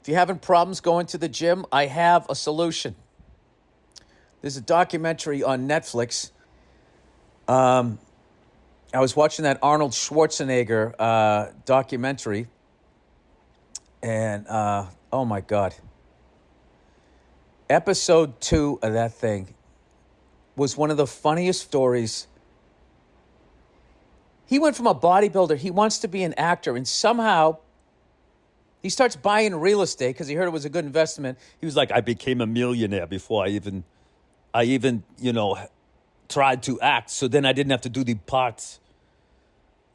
If you're having problems going to the gym, I have a solution. There's a documentary on Netflix. I was watching that Arnold Schwarzenegger documentary, and oh my God. Episode 2 of that thing was one of the funniest stories. He went from a bodybuilder, he wants to be an actor, and somehow he starts buying real estate because he heard it was a good investment. He was like, I became a millionaire before I even, tried to act. So then I didn't have to do the parts.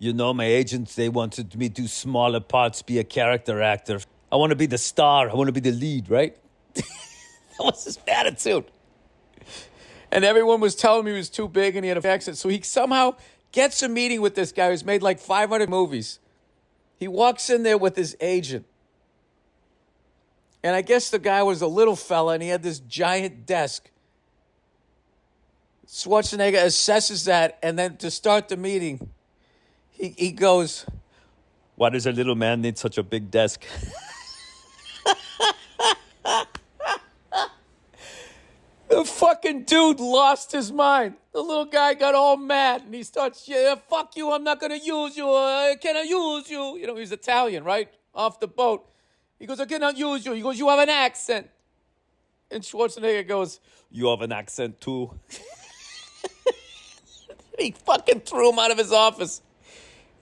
My agents, they wanted me to do smaller parts, be a character actor. I want to be the star. I want to be the lead, right? That was his attitude. And everyone was telling me he was too big and he had an accent. So he somehow gets a meeting with this guy who's made like 500 movies. He walks in there with his agent. And I guess the guy was a little fella and he had this giant desk. Schwarzenegger assesses that, and then to start the meeting, he goes, why does a little man need such a big desk? The fucking dude lost his mind. The little guy got all mad, and he starts, yeah, fuck you, I'm not going to use you. Can I use you? He's Italian, right? Off the boat. He goes, I cannot use you. He goes, you have an accent. And Schwarzenegger goes, you have an accent too. He fucking threw him out of his office.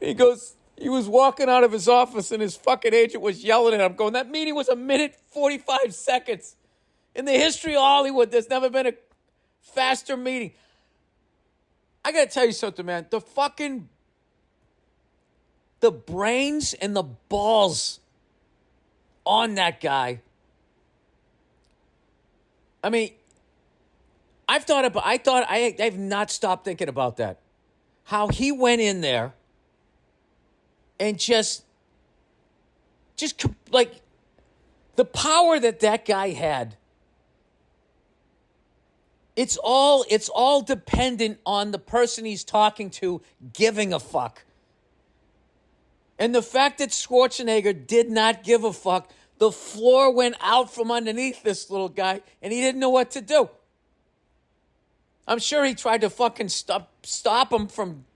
He goes, he was walking out of his office, and his fucking agent was yelling at him, going, that meeting was 1:45 seconds. In the history of Hollywood, there's never been a faster meeting. I got to tell you something, man. The brains and the balls on that guy. I mean, I've not stopped thinking about that. How he went in there and just like the power that guy had. It's all dependent on the person he's talking to giving a fuck. And the fact that Schwarzenegger did not give a fuck, the floor went out from underneath this little guy, and he didn't know what to do. I'm sure he tried to fucking stop him from...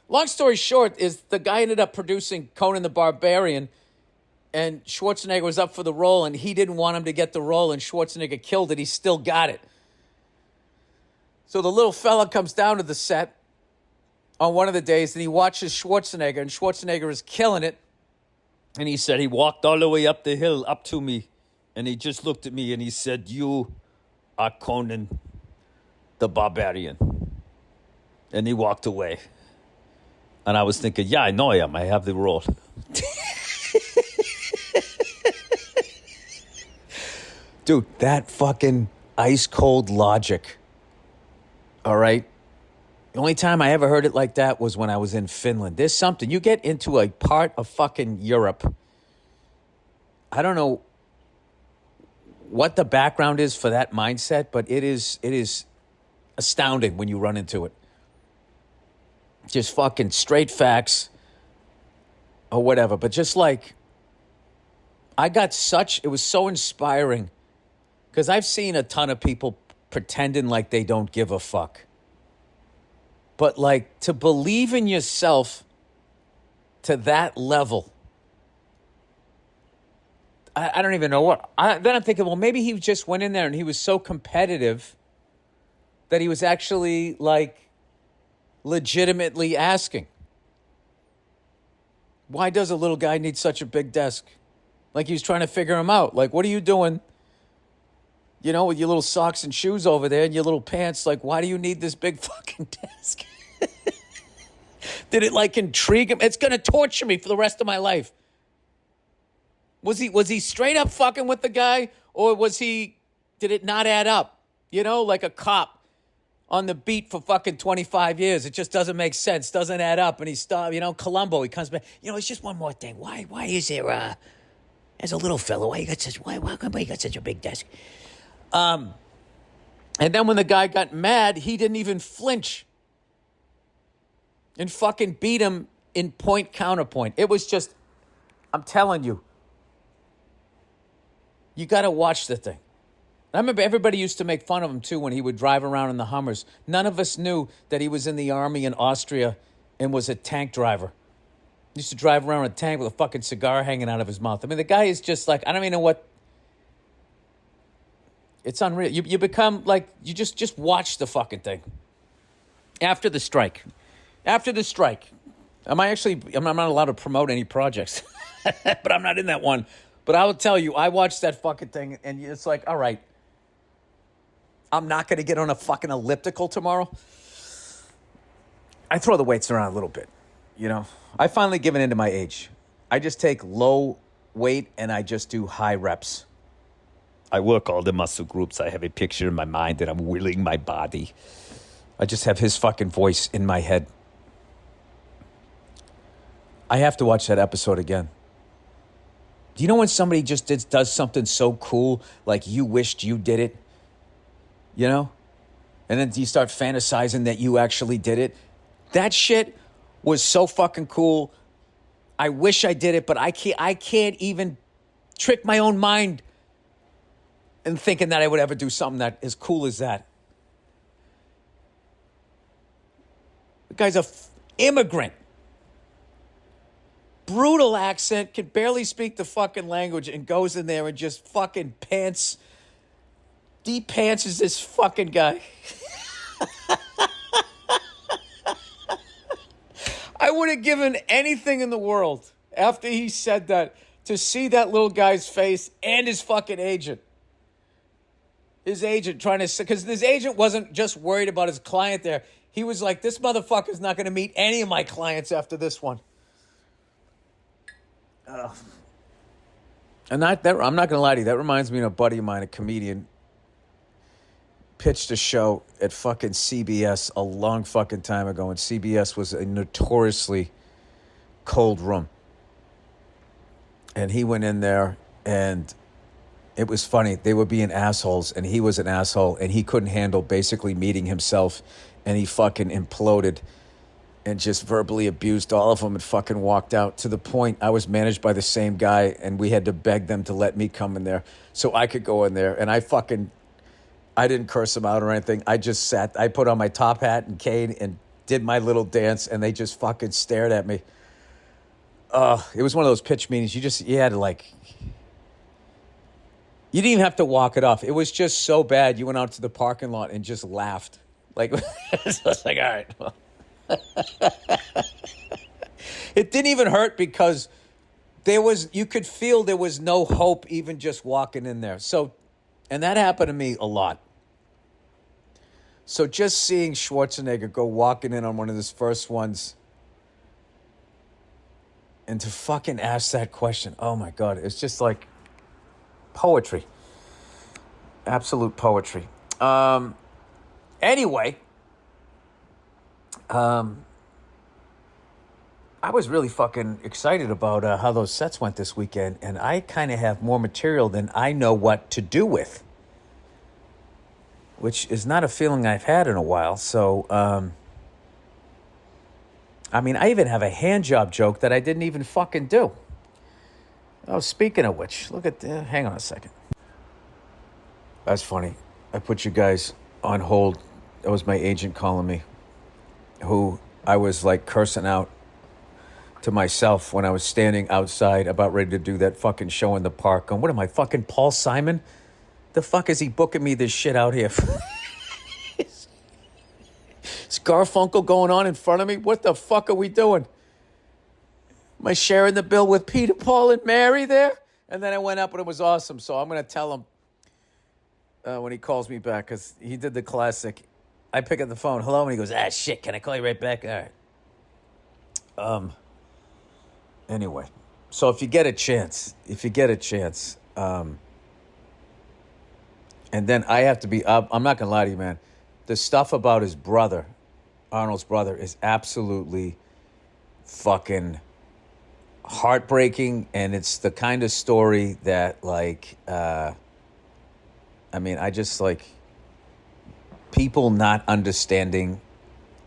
Long story short is the guy ended up producing Conan the Barbarian, and Schwarzenegger was up for the role, and he didn't want him to get the role, and Schwarzenegger killed it. He still got it. So the little fella comes down to the set on one of the days, and he watches Schwarzenegger, and Schwarzenegger is killing it. And he said he walked all the way up the hill, up to me, and he just looked at me, and he said, you are Conan the Barbarian. And he walked away. And I was thinking, yeah, I know I am. I have the role. Dude, that fucking ice-cold logic. All right? The only time I ever heard it like that was when I was in Finland. There's something. You get into a part of fucking Europe. I don't know what the background is for that mindset, but it is astounding when you run into it. Just fucking straight facts or whatever. But just like, it was so inspiring because I've seen a ton of people pretending like they don't give a fuck. But like to believe in yourself to that level, I don't even know what. Then I'm thinking, well, maybe he just went in there and he was so competitive that he was actually like legitimately asking, why does a little guy need such a big desk? Like he was trying to figure him out. Like, what are you doing? With your little socks and shoes over there and your little pants, like, why do you need this big fucking desk? Did it, like, intrigue him? It's going to torture me for the rest of my life. Was he straight up fucking with the guy? Or did it not add up? Like a cop on the beat for fucking 25 years. It just doesn't make sense. Doesn't add up. And he stopped, Columbo, he comes back. It's just one more thing. Why is there, as a little fellow, why you got such a big desk? And then when the guy got mad, he didn't even flinch and fucking beat him in point counterpoint. It was just, I'm telling you, You got to watch the thing. I remember everybody used to make fun of him, too, when he would drive around in the Hummers. None of us knew that he was in the army in Austria and was a tank driver. He used to drive around in a tank with a fucking cigar hanging out of his mouth. I mean, the guy is just like, I don't even know what... It's unreal. You become like, you just watch the fucking thing. After the strike. I'm not allowed to promote any projects. But I'm not in that one. But I will tell you, I watched that fucking thing, and it's like, all right, I'm not going to get on a fucking elliptical tomorrow. I throw the weights around a little bit, you know. I finally given in to my age. I just take low weight, and I just do high reps. I work all the muscle groups. I have a picture in my mind that I'm willing my body. I just have his fucking voice in my head. I have to watch that episode again. Do you know when somebody just does something so cool, like you wished you did it? You know? And then you start fantasizing that you actually did it. That shit was so fucking cool. I wish I did it, but I can't even trick my own mind in thinking that I would ever do something that as cool as that. The guy's a immigrant. Brutal accent, can barely speak the fucking language, and goes in there and just fucking deep pants is this fucking guy. I would have given anything in the world after he said that to see that little guy's face and his fucking agent. His agent trying to, because his agent wasn't just worried about his client there. He was like, this motherfucker's not going to meet any of my clients after this one. And I'm not going to lie to you. That reminds me of a buddy of mine, a comedian, pitched a show at fucking CBS a long fucking time ago. And CBS was a notoriously cold room. And he went in there and it was funny. They were being assholes and he was an asshole and he couldn't handle basically meeting himself. And he fucking imploded and just verbally abused all of them and fucking walked out, to the point I was managed by the same guy and we had to beg them to let me come in there so I could go in there. And I didn't curse them out or anything. I just sat, I put on my top hat and cane and did my little dance and they just fucking stared at me. It was one of those pitch meetings. You had to like, you didn't even have to walk it off. It was just so bad. You went out to the parking lot and just laughed. Like, it's just like, all right, well. It didn't even hurt because you could feel there was no hope even just walking in there. So, and that happened to me a lot. So just seeing Schwarzenegger go walking in on one of his first ones and to fucking ask that question, oh my God, it's just like poetry. Absolute poetry. Anyway, I was really fucking excited about how those sets went this weekend, and I kind of have more material than I know what to do with, which is not a feeling I've had in a while. So, I mean, I even have a hand job joke that I didn't even fucking do. Oh, speaking of which, hang on a second. That's funny. I put you guys on hold. That was my agent calling me, who I was like cursing out to myself when I was standing outside about ready to do that fucking show in the park. Going, what am I, fucking Paul Simon? The fuck is he booking me this shit out here? Is Garfunkel going on in front of me? What the fuck are we doing? Am I sharing the bill with Peter, Paul, and Mary there? And then I went up and it was awesome. So I'm going to tell him when he calls me back, because he did the classic. I pick up the phone. Hello? And he goes, shit, can I call you right back? All right. Anyway, so if you get a chance, and then I have to be up. I'm not going to lie to you, man. The stuff about his brother, Arnold's brother, is absolutely fucking heartbreaking. And it's the kind of story that, like, I mean, I just, like, people not understanding,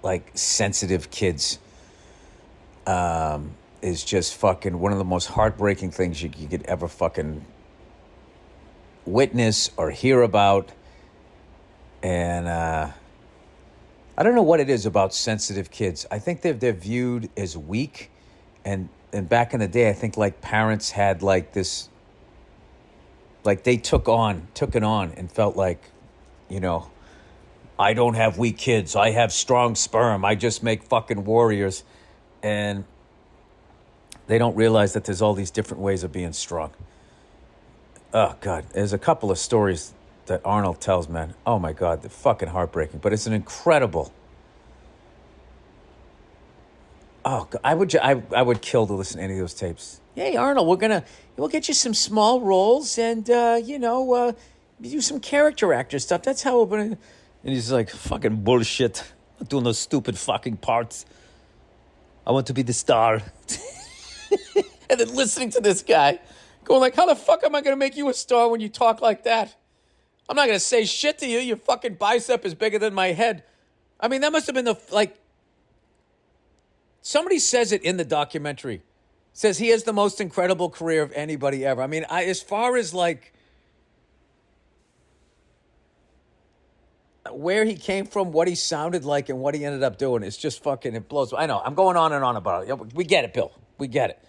like, sensitive kids is just fucking one of the most heartbreaking things you could ever fucking witness or hear about. And I don't know what it is about sensitive kids. I think they're viewed as weak. And back in the day, I think like parents had like this, like they took it on and felt like, you know, I don't have weak kids. I have strong sperm. I just make fucking warriors. And they don't realize that there's all these different ways of being strong. Oh, God. There's a couple of stories that Arnold tells, man. Oh, my God. They're fucking heartbreaking. But it's an incredible... Oh, God. I would kill to listen to any of those tapes. Hey, Arnold, we'll get you some small roles and, do some character actor stuff. That's how we're going to... And he's like, fucking bullshit. I'm not doing those stupid fucking parts. I want to be the star. And then listening to this guy going like, how the fuck am I going to make you a star when you talk like that? I'm not going to say shit to you. Your fucking bicep is bigger than my head. I mean, that must have been somebody says it in the documentary. Says he has the most incredible career of anybody ever. I mean, as far as like where he came from, what he sounded like, and what he ended up doing, it's just fucking, it blows. I know, I'm going on and on about it. We get it, Bill. We get it.